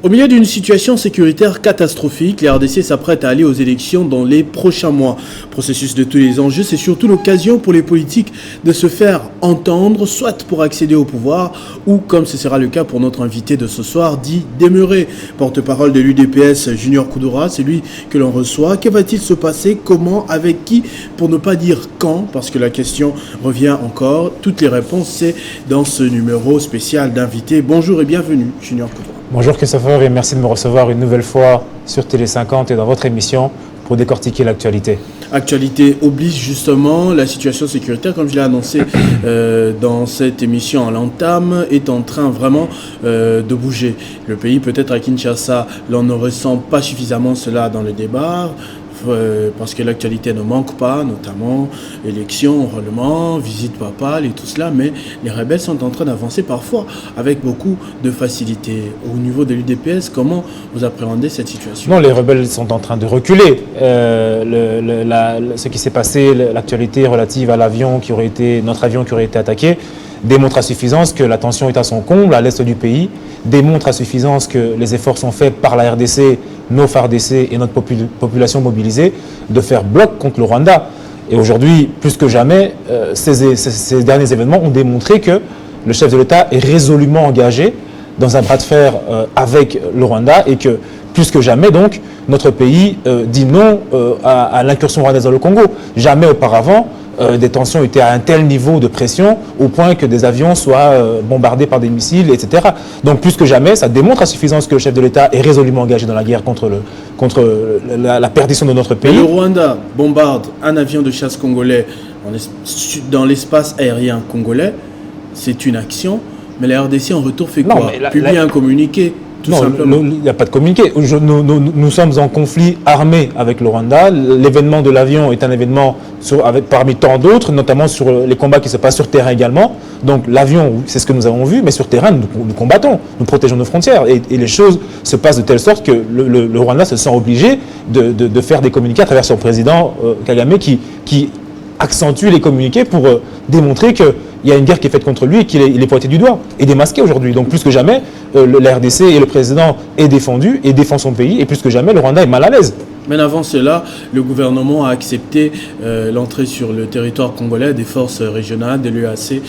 Au milieu d'une situation sécuritaire catastrophique, la RDC s'apprête à aller aux élections dans les prochains mois. Processus de tous les enjeux, c'est surtout l'occasion pour les politiques de se faire entendre, soit pour accéder au pouvoir, ou comme ce sera le cas pour notre invité de ce soir, dit Demeuré, porte-parole de l'UDPS Junior Koudoura, c'est lui que l'on reçoit. Que va-t-il se passer? Comment? Avec qui? Pour ne pas dire quand, parce que la question revient encore. Toutes les réponses, c'est dans ce numéro spécial d'invité. Bonjour et bienvenue, Junior Koudoura. Bonjour Christopher et merci de me recevoir une nouvelle fois sur Télé 50 et dans votre émission pour décortiquer l'actualité. Actualité oblige justement, la situation sécuritaire, comme je l'ai annoncé dans cette émission à l'entame, est en train vraiment de bouger. Le pays, peut-être à Kinshasa, l'on ne ressent pas suffisamment cela dans le débat. Parce que l'actualité ne manque pas, notamment élections, enrôlement, visite papale et tout cela, mais les rebelles sont en train d'avancer parfois avec beaucoup de facilité. Au niveau de l'UDPS, comment vous appréhendez cette situation? Non, les rebelles sont en train de reculer. Ce qui s'est passé, l'actualité relative à l'avion notre avion qui aurait été attaqué, démontre à suffisance que la tension est à son comble à l'est du pays, démontre à suffisance que les efforts sont faits par la RDC, nos FARDC et notre population mobilisée de faire bloc contre le Rwanda. Et aujourd'hui, plus que jamais, ces derniers événements ont démontré que le chef de l'État est résolument engagé dans un bras de fer avec le Rwanda et que plus que jamais, donc, notre pays dit non à l'incursion rwandaise dans le Congo. Jamais auparavant, des tensions étaient à un tel niveau de pression au point que des avions soient bombardés par des missiles, etc. Donc plus que jamais, ça démontre à suffisance que le chef de l'État est résolument engagé dans la guerre contre la perdition de notre pays. Mais le Rwanda bombarde un avion de chasse congolais dans l'espace aérien congolais, c'est une action, mais la RDC en retour fait quoi? Publie un communiqué. Non, il n'y a pas de communiqué. Nous sommes en conflit armé avec le Rwanda. L'événement de l'avion est un événement parmi tant d'autres, notamment sur les combats qui se passent sur terrain également. Donc l'avion, c'est ce que nous avons vu, mais sur terrain, nous combattons, nous protégeons nos frontières. Et les choses se passent de telle sorte que le Rwanda se sent obligé de faire des communiqués à travers son président Kagame qui accentue les communiqués pour démontrer qu'il y a une guerre qui est faite contre lui et qu'il est pointé du doigt et démasqué aujourd'hui. Donc plus que jamais, la RDC et le président est défendu et défend son pays et plus que jamais, le Rwanda est mal à l'aise. Mais avant cela, le gouvernement a accepté l'entrée sur le territoire congolais des forces régionales, de l'UAC,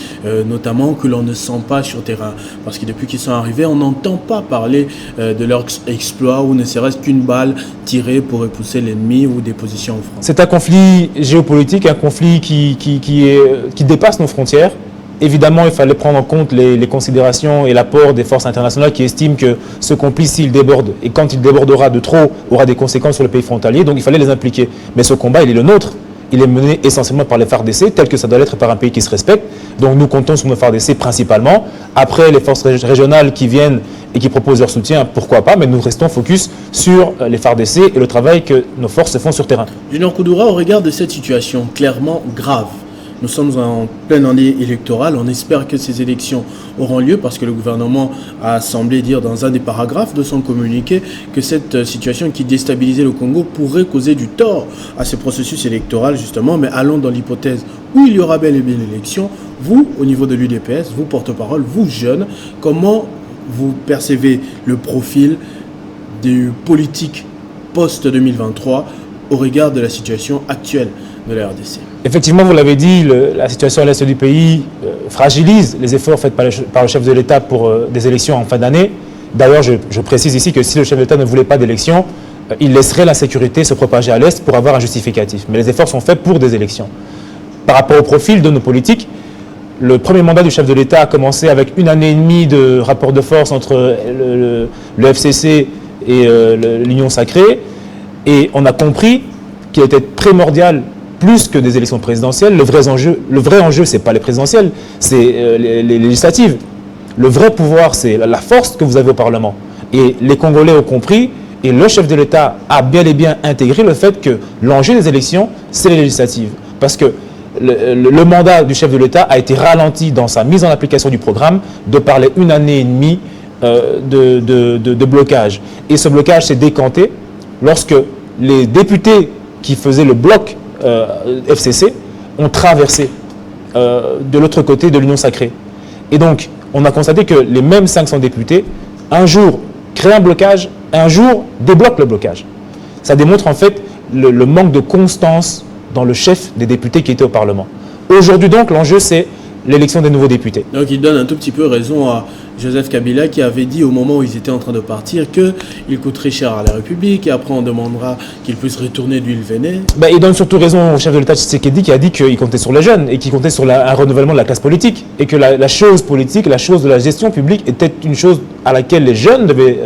notamment que l'on ne sent pas sur terrain. Parce que depuis qu'ils sont arrivés, on n'entend pas parler de leurs exploits ou ne serait-ce qu'une balle tirée pour repousser l'ennemi ou des positions en France. C'est un conflit géopolitique, un conflit qui dépasse nos frontières. Évidemment, il fallait prendre en compte les considérations et l'apport des forces internationales qui estiment que ce conflit, s'il déborde, et quand il débordera de trop, aura des conséquences sur le pays frontalier, donc il fallait les impliquer. Mais ce combat, il est le nôtre. Il est mené essentiellement par les FARDC, tel que ça doit l'être par un pays qui se respecte. Donc nous comptons sur nos FARDC principalement. Après, les forces régionales qui viennent et qui proposent leur soutien, pourquoi pas, mais nous restons focus sur les FARDC et le travail que nos forces font sur terrain. Junior Koudoura, au regard de cette situation clairement grave, nous sommes en pleine année électorale. On espère que ces élections auront lieu parce que le gouvernement a semblé dire dans un des paragraphes de son communiqué que cette situation qui déstabilisait le Congo pourrait causer du tort à ce processus électoral justement. Mais allons dans l'hypothèse où il y aura bel et bien l'élection. Vous, au niveau de l'UDPS, vous porte-parole, vous jeunes, comment vous percevez le profil du politique post-2023 au regard de la situation actuelle de la RDC? Effectivement, vous l'avez dit, la situation à l'est du pays fragilise les efforts faits par le chef de l'État pour des élections en fin d'année. D'ailleurs, je précise ici que si le chef de l'État ne voulait pas d'élections, il laisserait l'insécurité se propager à l'est pour avoir un justificatif. Mais les efforts sont faits pour des élections. Par rapport au profil de nos politiques, le premier mandat du chef de l'État a commencé avec 1 année et demie de rapport de force entre le FCC et l'Union sacrée. Et on a compris qu'il était primordial, plus que des élections présidentielles, le vrai enjeu, ce n'est pas les présidentielles, c'est les législatives. Le vrai pouvoir, c'est la force que vous avez au Parlement. Et les Congolais ont compris, et le chef de l'État a bel et bien intégré le fait que l'enjeu des élections, c'est les législatives. Parce que le mandat du chef de l'État a été ralenti dans sa mise en application du programme de par les 1 année et demie de blocage. Et ce blocage s'est décanté lorsque les députés qui faisaient le bloc FCC ont traversé de l'autre côté de l'Union sacrée. Et donc, on a constaté que les mêmes 500 députés, un jour, crée un blocage, un jour débloque le blocage. Ça démontre en fait le manque de constance dans le chef des députés qui était au Parlement. Aujourd'hui donc, l'enjeu c'est l'élection des nouveaux députés. Donc il donne un tout petit peu raison à Joseph Kabila qui avait dit au moment où ils étaient en train de partir qu'il coûterait cher à la République et après on demandera qu'il puisse retourner d'où il venait. Il donne surtout raison au chef de l'État Tshisekedi qui a dit qu'il comptait sur les jeunes et qu'il comptait sur un renouvellement de la classe politique et que la chose politique, la chose de la gestion publique était une chose à laquelle les jeunes devaient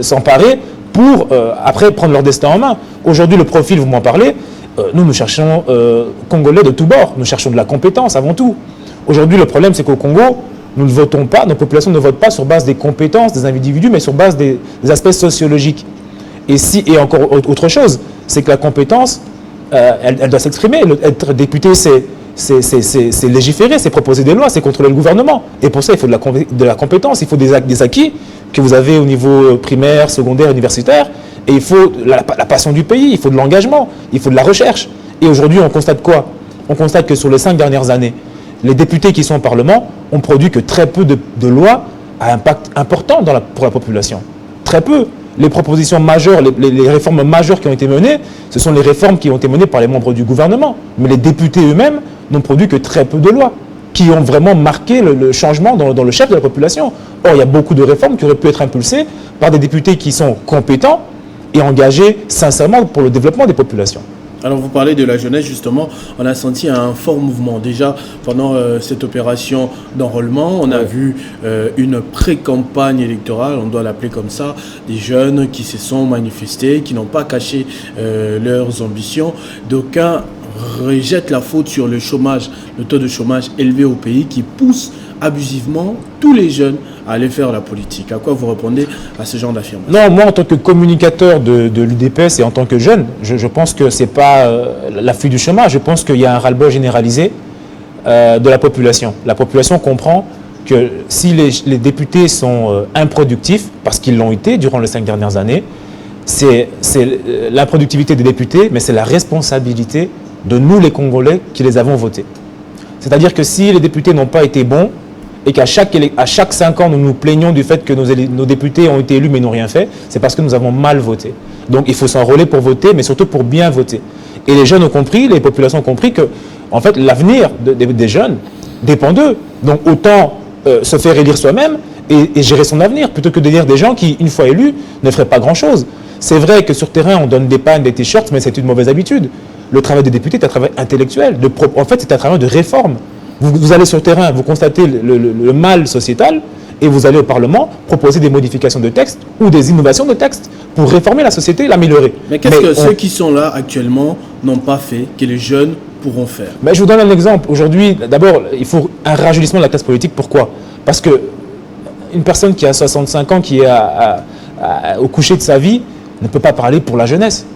s'emparer pour après prendre leur destin en main. Aujourd'hui le profil, vous m'en parlez, nous cherchons Congolais de tous bords, nous cherchons de la compétence avant tout. Aujourd'hui, le problème, c'est qu'au Congo, nous ne votons pas, nos populations ne votent pas sur base des compétences des individus, mais sur base des aspects sociologiques. Et encore autre chose, c'est que la compétence, elle doit s'exprimer. Être député, c'est légiférer, c'est proposer des lois, c'est contrôler le gouvernement. Et pour ça, il faut de la compétence, il faut des acquis que vous avez au niveau primaire, secondaire, universitaire. Et il faut la passion du pays, il faut de l'engagement, il faut de la recherche. Et aujourd'hui, on constate quoi? On constate que sur les 5 dernières années, les députés qui sont au Parlement ont produit que très peu de lois à impact important pour la population. Très peu. Les propositions majeures, les réformes majeures qui ont été menées, ce sont les réformes qui ont été menées par les membres du gouvernement. Mais les députés eux-mêmes n'ont produit que très peu de lois qui ont vraiment marqué le changement dans le chef de la population. Or, il y a beaucoup de réformes qui auraient pu être impulsées par des députés qui sont compétents et engagés sincèrement pour le développement des populations. Alors vous parlez de la jeunesse justement, on a senti un fort mouvement. Déjà pendant cette opération d'enrôlement, on a vu une pré-campagne électorale, on doit l'appeler comme ça, des jeunes qui se sont manifestés, qui n'ont pas caché leurs ambitions. D'aucuns rejettent la faute sur le chômage, le taux de chômage élevé au pays qui pousse abusivement tous les jeunes à aller faire la politique. À quoi vous répondez à ce genre d'affirmation? Non, moi en tant que communicateur de l'UDPS et en tant que jeune, je pense que ce n'est pas l'afflux du chômage, je pense qu'il y a un ras-le-bol généralisé de la population. La population comprend que si les députés sont improductifs, parce qu'ils l'ont été durant les 5 dernières années, c'est l'improductivité des députés, mais c'est la responsabilité de nous les Congolais qui les avons votés. C'est-à-dire que si les députés n'ont pas été bons, et qu'à chaque 5 ans, nous nous plaignons du fait que nos députés ont été élus mais n'ont rien fait, c'est parce que nous avons mal voté. Donc il faut s'enrôler pour voter, mais surtout pour bien voter. Et les jeunes ont compris, les populations ont compris que en fait, l'avenir des jeunes dépend d'eux. Donc autant se faire élire soi-même et gérer son avenir, plutôt que d'élire des gens qui, une fois élus, ne feraient pas grand-chose. C'est vrai que sur terrain, on donne des pannes, des t-shirts, mais c'est une mauvaise habitude. Le travail des députés est un travail intellectuel. En fait, c'est un travail de réforme. Vous allez sur le terrain, vous constatez le mal sociétal et vous allez au Parlement proposer des modifications de texte ou des innovations de texte pour réformer la société et l'améliorer. Mais qu'est-ce que ceux qui sont là actuellement n'ont pas fait, que les jeunes pourront faire? Je vous donne un exemple. Aujourd'hui, d'abord, il faut un rajeunissement de la classe politique. Pourquoi? Parce qu'une personne qui a 65 ans, qui est au coucher de sa vie, ne peut pas parler pour la jeunesse.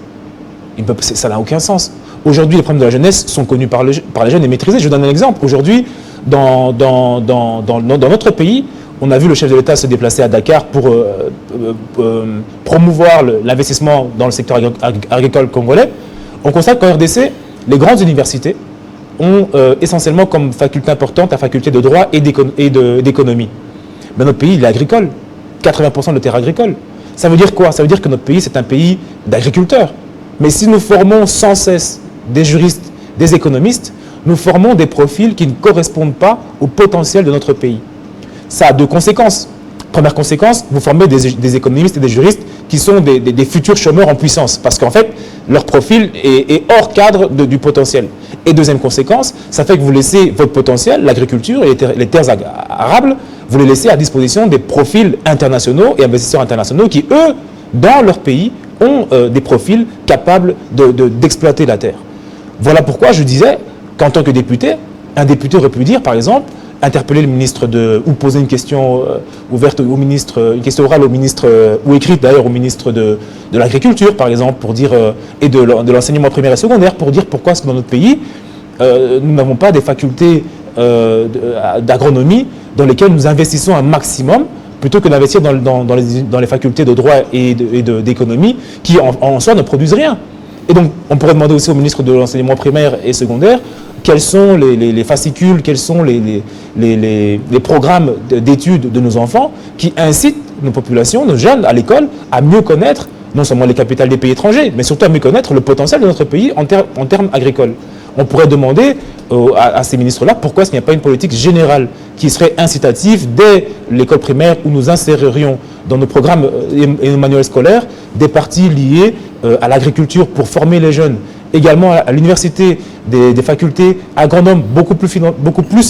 Ça n'a aucun sens. Aujourd'hui, les problèmes de la jeunesse sont connus par les jeunes et maîtrisés. Je vous donne un exemple. Aujourd'hui, dans notre pays, on a vu le chef de l'État se déplacer à Dakar pour promouvoir l'investissement dans le secteur agricole congolais. On constate qu'en RDC, les grandes universités ont essentiellement comme faculté importante la faculté de droit et d'économie. Mais notre pays, il est agricole. 80% de terre agricole. Ça veut dire quoi? Ça veut dire que notre pays, c'est un pays d'agriculteurs. Mais si nous formons sans cesse des juristes, des économistes, nous formons des profils qui ne correspondent pas au potentiel de notre pays. Ça a 2 conséquences. Première conséquence, vous formez des économistes et des juristes qui sont des futurs chômeurs en puissance, parce qu'en fait, leur profil est hors cadre du potentiel. Et deuxième conséquence, ça fait que vous laissez votre potentiel, l'agriculture et les terres arables, vous les laissez à disposition des profils internationaux et investisseurs internationaux qui, eux, dans leur pays, ont des profils capables d'exploiter la terre. Voilà pourquoi je disais qu'en tant que député, un député aurait pu dire, par exemple, interpeller le ministre ou poser une question ouverte au ministre, une question orale au ministre, ou écrite d'ailleurs au ministre de l'Agriculture, par exemple, pour dire, et de l'enseignement primaire et secondaire, pour dire pourquoi est-ce que dans notre pays, nous n'avons pas des facultés d'agronomie dans lesquelles nous investissons un maximum, plutôt que d'investir dans les facultés de droit et d'économie qui, en soi, ne produisent rien. Et donc, on pourrait demander aussi au ministre de l'enseignement primaire et secondaire quels sont les fascicules, quels sont les programmes d'études de nos enfants qui incitent nos populations, nos jeunes à l'école, à mieux connaître non seulement les capitales des pays étrangers, mais surtout à mieux connaître le potentiel de notre pays en termes agricoles. On pourrait demander à ces ministres-là pourquoi est-ce qu'il n'y a pas une politique générale qui serait incitative dès l'école primaire où nous insérerions dans nos programmes et nos manuels scolaires des parties liées à l'agriculture pour former les jeunes. Également à l'université, des facultés agronomes beaucoup plus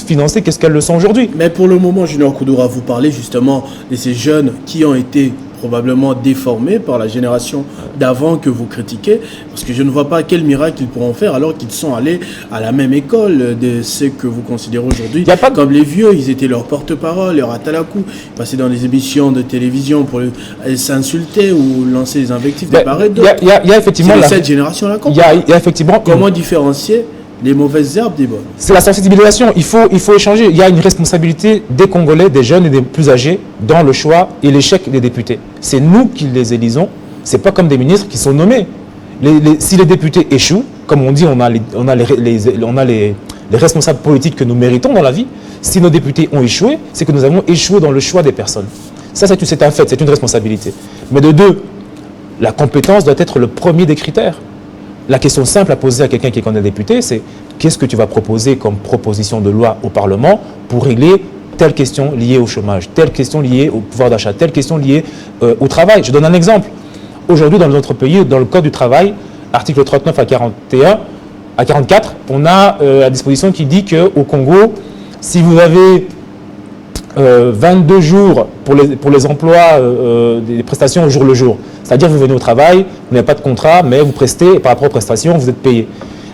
financées qu'est-ce qu'elles le sont aujourd'hui. Mais pour le moment, Junior Koudoura, vous parlez justement de ces jeunes qui ont été probablement déformés par la génération d'avant que vous critiquez, parce que je ne vois pas quel miracle ils pourront faire alors qu'ils sont allés à la même école de ceux que vous considérez aujourd'hui comme les vieux. Ils étaient leurs porte-parole, leurs atalakou, ils passaient dans les émissions de télévision pour s'insulter ou lancer des invectives de part et d'autre. Il y a effectivement cette génération-là. Il y a effectivement comment différencier les mauvaises herbes des bonnes? C'est la sensibilisation. Il faut échanger. Il y a une responsabilité des Congolais, des jeunes et des plus âgés dans le choix et l'échec des députés. C'est nous qui les élisons. C'est pas comme des ministres qui sont nommés. Si les députés échouent, comme on dit, on a les responsables politiques que nous méritons dans la vie. Si nos députés ont échoué, c'est que nous avons échoué dans le choix des personnes. Ça, c'est un fait, c'est une responsabilité. Mais de deux, la compétence doit être le premier des critères. La question simple à poser à quelqu'un qui est candidat député, c'est qu'est-ce que tu vas proposer comme proposition de loi au Parlement pour régler telle question liée au chômage, telle question liée au pouvoir d'achat, telle question liée au travail. Je donne un exemple. Aujourd'hui, dans notre pays, dans le Code du travail, article 39 à 44, on a la disposition qui dit qu'au Congo, si vous avez 22 jours pour les emplois des prestations au jour le jour. C'est-à-dire que vous venez au travail, vous n'avez pas de contrat, mais vous prestez, et par rapport aux prestations, vous êtes payé.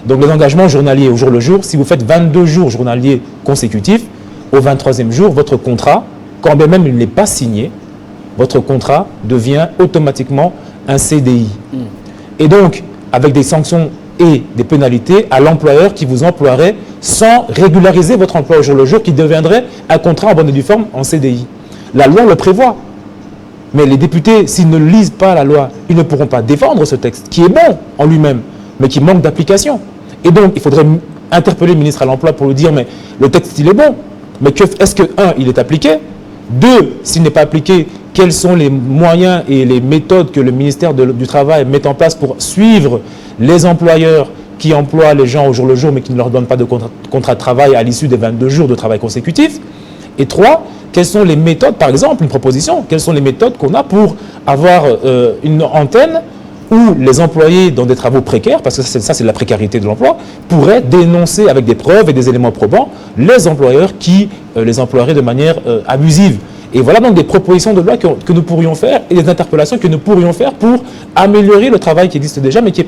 Donc les engagements journaliers au jour le jour, si vous faites 22 jours journaliers consécutifs, au 23e jour, votre contrat, quand bien même il n'est pas signé, votre contrat devient automatiquement un CDI. Et donc, avec des sanctions et des pénalités à l'employeur qui vous emploierait sans régulariser votre emploi au jour le jour, qui deviendrait un contrat en bonne et due forme en CDI. La loi le prévoit. Mais les députés, s'ils ne lisent pas la loi, ils ne pourront pas défendre ce texte, qui est bon en lui-même, mais qui manque d'application. Et donc, il faudrait interpeller le ministre à l'Emploi pour lui dire, mais le texte, il est bon, mais est-ce que, un, il est appliqué? Deux, s'il n'est pas appliqué, quels sont les moyens et les méthodes que le ministère du Travail met en place pour suivre les employeurs qui emploient les gens au jour le jour, mais qui ne leur donnent pas de contrat de travail à l'issue des 22 jours de travail consécutifs? Et trois, quelles sont les méthodes, par exemple, une proposition, quelles sont les méthodes qu'on a pour avoir une antenne où les employés dans des travaux précaires, parce que ça c'est la précarité de l'emploi, pourraient dénoncer avec des preuves et des éléments probants les employeurs qui les emploieraient de manière abusive. Et voilà donc des propositions de loi que nous pourrions faire et des interpellations que nous pourrions faire pour améliorer le travail qui existe déjà mais qui est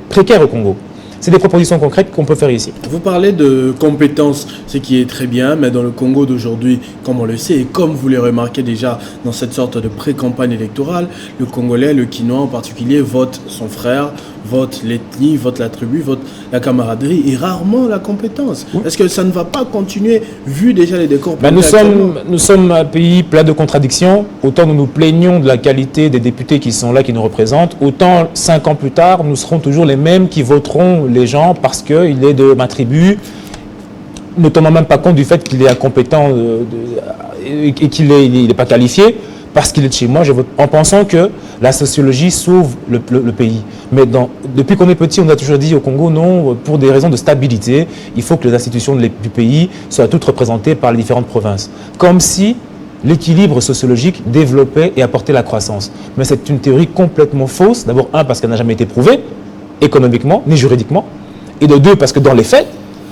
précaire au Congo. C'est des propositions concrètes qu'on peut faire ici. Vous parlez de compétences, ce qui est très bien, mais dans le Congo d'aujourd'hui, comme on le sait, et comme vous le remarquez déjà dans cette sorte de pré-campagne électorale, le Congolais, le Kinois en particulier, vote son frère, vote l'ethnie, vote la tribu, vote la camaraderie et rarement la compétence. Oui. Est-ce que ça ne va pas continuer, vu déjà les décors? Nous sommes un pays plein de contradictions. Autant nous nous plaignons de la qualité des députés qui sont là, qui nous représentent, autant 5 ans plus tard, nous serons toujours les mêmes qui voteront les gens parce qu'il est de ma tribu, ne tenant même pas compte du fait qu'il est incompétent et qu'il n'est pas qualifié, parce qu'il est de chez moi, je vote en pensant que la sociologie sauve le pays. Mais depuis qu'on est petit, on a toujours dit au Congo, non, pour des raisons de stabilité, il faut que les institutions du pays soient toutes représentées par les différentes provinces. Comme si l'équilibre sociologique développait et apportait la croissance. Mais c'est une théorie complètement fausse. D'abord, un, parce qu'elle n'a jamais été prouvée, économiquement, ni juridiquement. Et de deux, parce que dans les faits,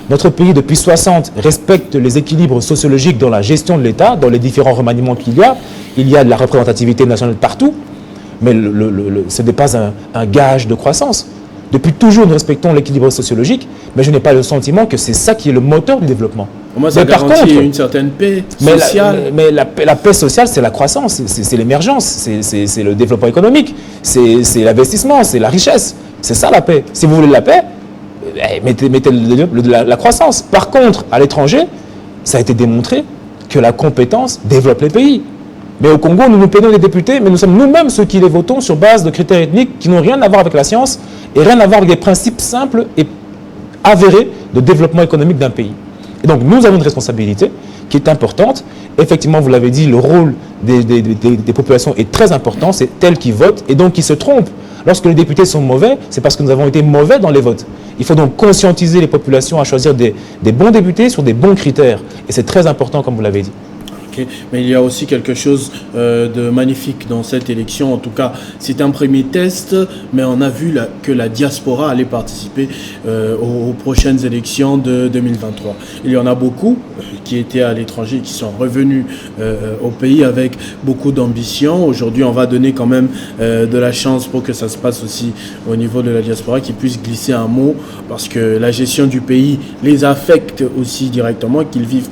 notre pays, depuis 60, respecte les équilibres sociologiques dans la gestion de l'État, dans les différents remaniements qu'il y a. Il y a de la représentativité nationale partout, mais ce n'est pas un gage de croissance. Depuis toujours, nous respectons l'équilibre sociologique, mais je n'ai pas le sentiment que c'est ça qui est le moteur du développement. Moi, ça garantit une certaine paix sociale. Mais la paix sociale, c'est la croissance, c'est l'émergence, c'est le développement économique, c'est l'investissement, c'est la richesse. C'est ça la paix. Si vous voulez la paix, mettez la croissance. Par contre, à l'étranger, ça a été démontré que la compétence développe les pays. Mais au Congo, nous nous plaignons des députés, mais nous sommes nous-mêmes ceux qui les votons sur base de critères ethniques qui n'ont rien à voir avec la science et rien à voir avec des principes simples et avérés de développement économique d'un pays. Et donc, nous avons une responsabilité qui est importante. Effectivement, vous l'avez dit, le rôle des populations est très important. C'est elles qui votent et donc qui se trompent. Lorsque les députés sont mauvais, c'est parce que nous avons été mauvais dans les votes. Il faut donc conscientiser les populations à choisir des bons députés sur des bons critères. Et c'est très important, comme vous l'avez dit. Okay. Mais il y a aussi quelque chose de magnifique dans cette élection. En tout cas, c'est un premier test, mais on a vu que la diaspora allait participer aux prochaines élections de 2023. Il y en a beaucoup qui étaient à l'étranger, qui sont revenus au pays avec beaucoup d'ambition. Aujourd'hui, on va donner quand même de la chance pour que ça se passe aussi au niveau de la diaspora, qu'ils puissent glisser un mot, parce que la gestion du pays les affecte aussi directement, qu'ils vivent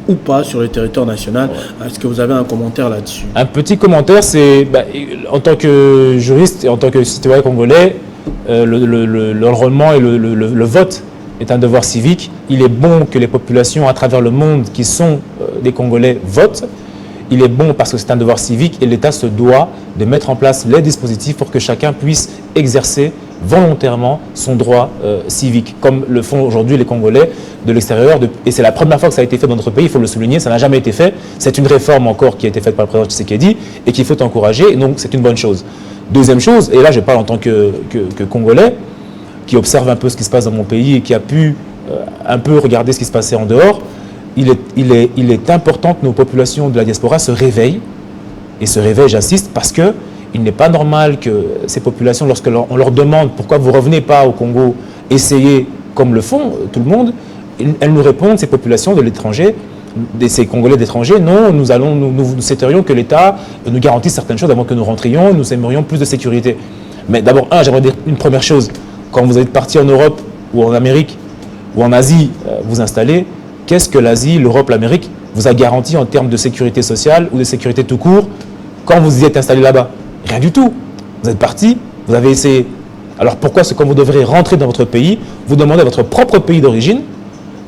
ou pas sur le territoire national. Est-ce que vous avez un commentaire là-dessus? Un petit commentaire, c'est en tant que juriste et en tant que citoyen congolais, l'enrôlement et le vote est un devoir civique. Il est bon que les populations à travers le monde qui sont des Congolais votent. Il est bon parce que c'est un devoir civique et l'État se doit de mettre en place les dispositifs pour que chacun puisse exercer volontairement son droit civique, comme le font aujourd'hui les Congolais de l'extérieur. Et c'est la première fois que ça a été fait dans notre pays, il faut le souligner, ça n'a jamais été fait. C'est une réforme encore qui a été faite par le président Tshisekedi et qu'il faut encourager, et donc c'est une bonne chose. Deuxième chose, et là je parle en tant que Congolais, qui observe un peu ce qui se passe dans mon pays et qui a pu un peu regarder ce qui se passait en dehors, il est important que nos populations de la diaspora se réveillent, et se réveillent, j'insiste, parce que il n'est pas normal que ces populations, lorsqu'on leur demande pourquoi vous ne revenez pas au Congo, essayez comme le font tout le monde, elles nous répondent, ces populations de l'étranger, ces Congolais d'étrangers, non, nous souhaiterions que l'État nous garantisse certaines choses avant que nous rentrions, nous aimerions plus de sécurité. Mais d'abord, j'aimerais dire une première chose. Quand vous êtes parti en Europe ou en Amérique ou en Asie vous installer, qu'est-ce que l'Asie, l'Europe, l'Amérique vous a garanti en termes de sécurité sociale ou de sécurité tout court quand vous y êtes installé là-bas? Rien du tout. Vous êtes parti, vous avez essayé. Alors pourquoi est-ce que quand vous devrez rentrer dans votre pays, vous demandez à votre propre pays d'origine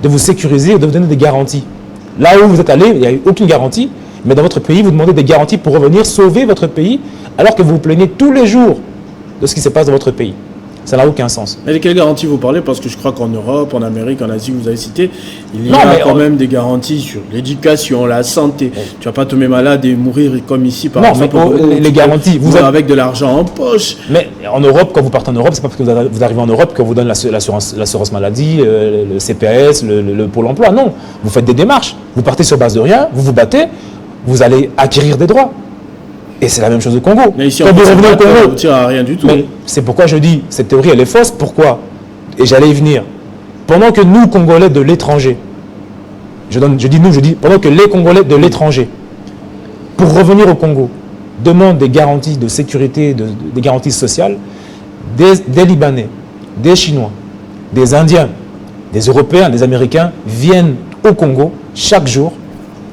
de vous sécuriser et de vous donner des garanties? Là où vous êtes allé, il n'y a eu aucune garantie, mais dans votre pays, vous demandez des garanties pour revenir sauver votre pays, alors que vous vous plaignez tous les jours de ce qui se passe dans votre pays. Ça n'a aucun sens. Mais de quelles garanties vous parlez? Parce que je crois qu'en Europe, en Amérique, en Asie, vous avez cité, il y a quand même des garanties sur l'éducation, la santé. Tu ne vas pas tomber malade et mourir comme ici, par exemple. Mais les garanties, vous avez avec de l'argent en poche. Mais en Europe, quand vous partez en Europe, c'est pas parce que vous arrivez en Europe qu'on vous donne l'assurance maladie, le CPS, le Pôle emploi. Non, vous faites des démarches. Vous partez sur base de rien, vous vous battez, vous allez acquérir des droits. Et c'est la même chose au Congo. Mais ici, quand vous revenez au Congo, on ne tire à rien du tout. C'est pourquoi je dis, cette théorie, elle est fausse. Pourquoi? Et j'allais y venir. Pendant que nous, Congolais de l'étranger, pendant que les Congolais de l'étranger, pour revenir au Congo, demandent des garanties de sécurité, des garanties sociales, des Libanais, des Chinois, des Indiens, des Européens, des Américains viennent au Congo chaque jour,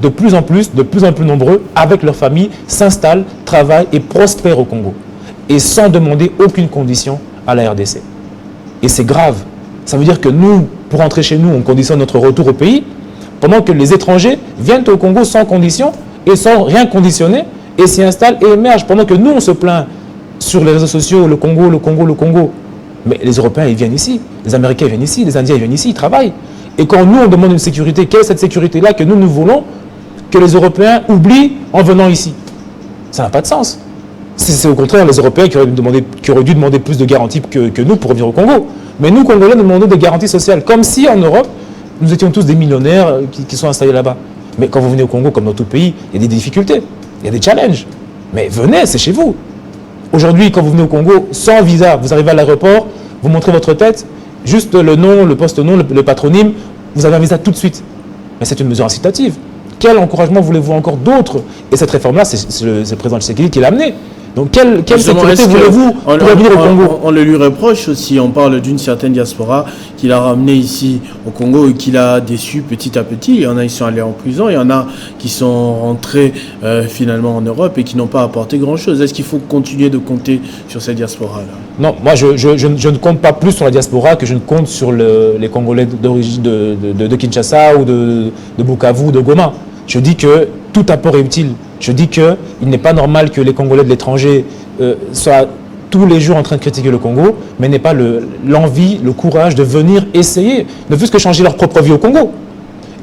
de plus en plus nombreux, avec leur famille, s'installent, travaillent et prospèrent au Congo. Et sans demander aucune condition à la RDC. Et c'est grave. Ça veut dire que nous, pour rentrer chez nous, on conditionne notre retour au pays, pendant que les étrangers viennent au Congo sans condition et sans rien conditionner, et s'y installent et émergent. Pendant que nous, on se plaint sur les réseaux sociaux, le Congo, le Congo, le Congo. Mais les Européens, ils viennent ici. Les Américains, ils viennent ici. Les Indiens, ils viennent ici, ils travaillent. Et quand nous, on demande une sécurité, quelle est cette sécurité-là que nous voulons que les Européens oublient en venant ici? Ça n'a pas de sens. C'est au contraire les Européens qui auraient dû demander plus de garanties que nous pour revenir au Congo. Mais nous, Congolais, nous demandons des garanties sociales. Comme si en Europe, nous étions tous des millionnaires qui sont installés là-bas. Mais quand vous venez au Congo, comme dans tout pays, il y a des difficultés, il y a des challenges. Mais venez, c'est chez vous. Aujourd'hui, quand vous venez au Congo, sans visa, vous arrivez à l'aéroport, vous montrez votre tête, juste le nom, le poste-nom, le patronyme, vous avez un visa tout de suite. Mais c'est une mesure incitative. Quel encouragement voulez-vous encore d'autres? Et cette réforme-là, c'est le président Tshisekedi qui l'a amenée. Donc, quelle sécurité voulez-vous pour revenir au Congo? On le lui reproche aussi. On parle d'une certaine diaspora qu'il a ramenée ici au Congo et qu'il a déçu petit à petit. Il y en a qui sont allés en prison, il y en a qui sont rentrés finalement en Europe et qui n'ont pas apporté grand-chose. Est-ce qu'il faut continuer de compter sur cette diaspora-là? Non, moi je ne compte pas plus sur la diaspora que je ne compte sur les Congolais d'origine de Kinshasa ou de Bukavu ou de Goma. Je dis que tout apport est utile. Je dis qu'il n'est pas normal que les Congolais de l'étranger soient tous les jours en train de critiquer le Congo, mais n'aient pas l'envie, le courage de venir essayer, ne fût-ce que changer leur propre vie au Congo.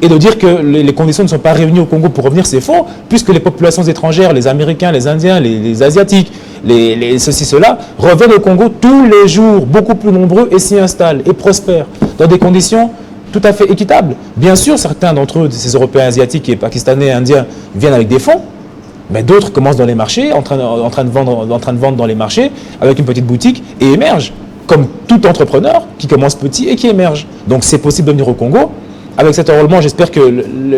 Et de dire que les conditions ne sont pas réunies au Congo pour revenir, c'est faux, puisque les populations étrangères, les Américains, les Indiens, les Asiatiques, ceci, cela, reviennent au Congo tous les jours, beaucoup plus nombreux, et s'y installent, et prospèrent, dans des conditions tout à fait équitables. Bien sûr, certains d'entre eux, ces Européens, Asiatiques et Pakistanais, Indiens, viennent avec des fonds, mais d'autres commencent dans les marchés, en train de vendre dans les marchés, avec une petite boutique, et émergent, comme tout entrepreneur qui commence petit et qui émerge. Donc c'est possible de venir au Congo. Avec cet enrôlement, j'espère que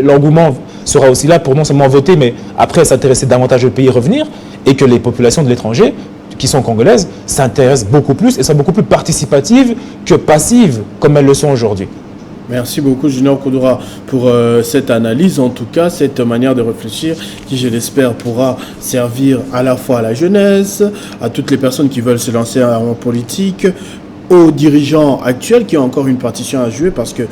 l'engouement sera aussi là pour non seulement voter, mais après s'intéresser davantage au pays et revenir, et que les populations de l'étranger, qui sont congolaises, s'intéressent beaucoup plus et sont beaucoup plus participatives que passives, comme elles le sont aujourd'hui. Merci beaucoup Junior Koudoura pour cette analyse, en tout cas cette manière de réfléchir qui, je l'espère, pourra servir à la fois à la jeunesse, à toutes les personnes qui veulent se lancer en politique, aux dirigeants actuels qui ont encore une partition à jouer, parce que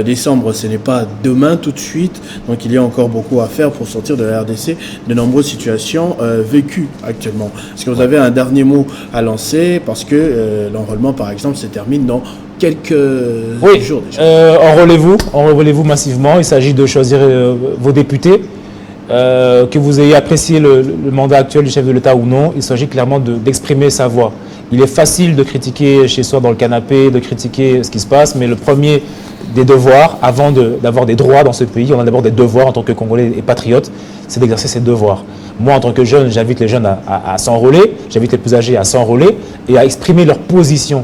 décembre, ce n'est pas demain tout de suite, donc il y a encore beaucoup à faire pour sortir de la RDC de nombreuses situations vécues actuellement. Est-ce que vous avez un dernier mot à lancer, parce que l'enrôlement par exemple se termine dans quelques jours déjà. Enrôlez-vous massivement. Il s'agit de choisir vos députés. Que vous ayez apprécié le mandat actuel du chef de l'État ou non, il s'agit clairement d'exprimer sa voix. Il est facile de critiquer chez soi dans le canapé, de critiquer ce qui se passe, mais le premier des devoirs, avant d'avoir des droits dans ce pays, on a d'abord des devoirs en tant que Congolais et patriotes, c'est d'exercer ses devoirs. Moi, en tant que jeune, j'invite les jeunes à s'enrôler, j'invite les plus âgés à s'enrôler et à exprimer leur position.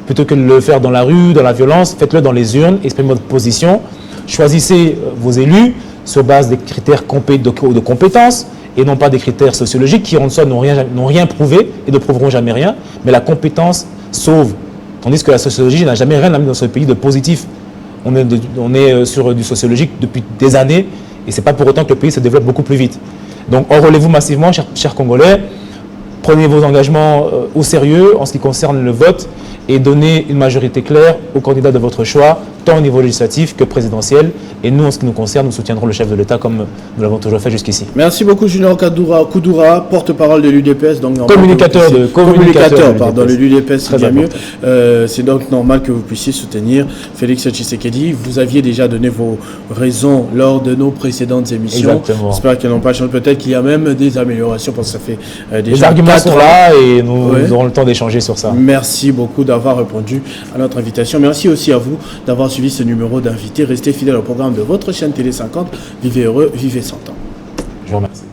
Plutôt que de le faire dans la rue, dans la violence, faites-le dans les urnes, exprimez votre position, choisissez vos élus sur base des critères de compétences, et non pas des critères sociologiques qui, en soi, n'ont rien prouvé et ne prouveront jamais rien, mais la compétence sauve. Tandis que la sociologie n'a jamais rien amené dans ce pays de positif. On est sur du sociologique depuis des années, et ce n'est pas pour autant que le pays se développe beaucoup plus vite. Donc, enrôlez-vous massivement, chers Congolais, prenez vos engagements au sérieux en ce qui concerne le vote, et donnez une majorité claire aux candidats de votre choix, tant au niveau législatif que présidentiel. Et nous, en ce qui nous concerne, nous soutiendrons le chef de l'État comme nous l'avons toujours fait jusqu'ici. Merci beaucoup Junior Koudoura, porte-parole de l'UDPS. Donc communicateur de l'UDPS, c'est bien mieux. C'est donc normal que vous puissiez soutenir Félix Tshisekedi. Vous aviez déjà donné vos raisons lors de nos précédentes émissions. Exactement. J'espère qu'elles n'ont pas changé. Peut-être qu'il y a même des améliorations, parce que ça fait déjà les arguments sont là et nous aurons le temps d'échanger sur ça. Merci beaucoup d'avoir répondu à notre invitation. Merci aussi à vous d'avoir suivi ce numéro d'invité. Restez fidèles au programme de votre chaîne Télé 50. Vivez heureux, vivez 100 ans. Je vous remercie.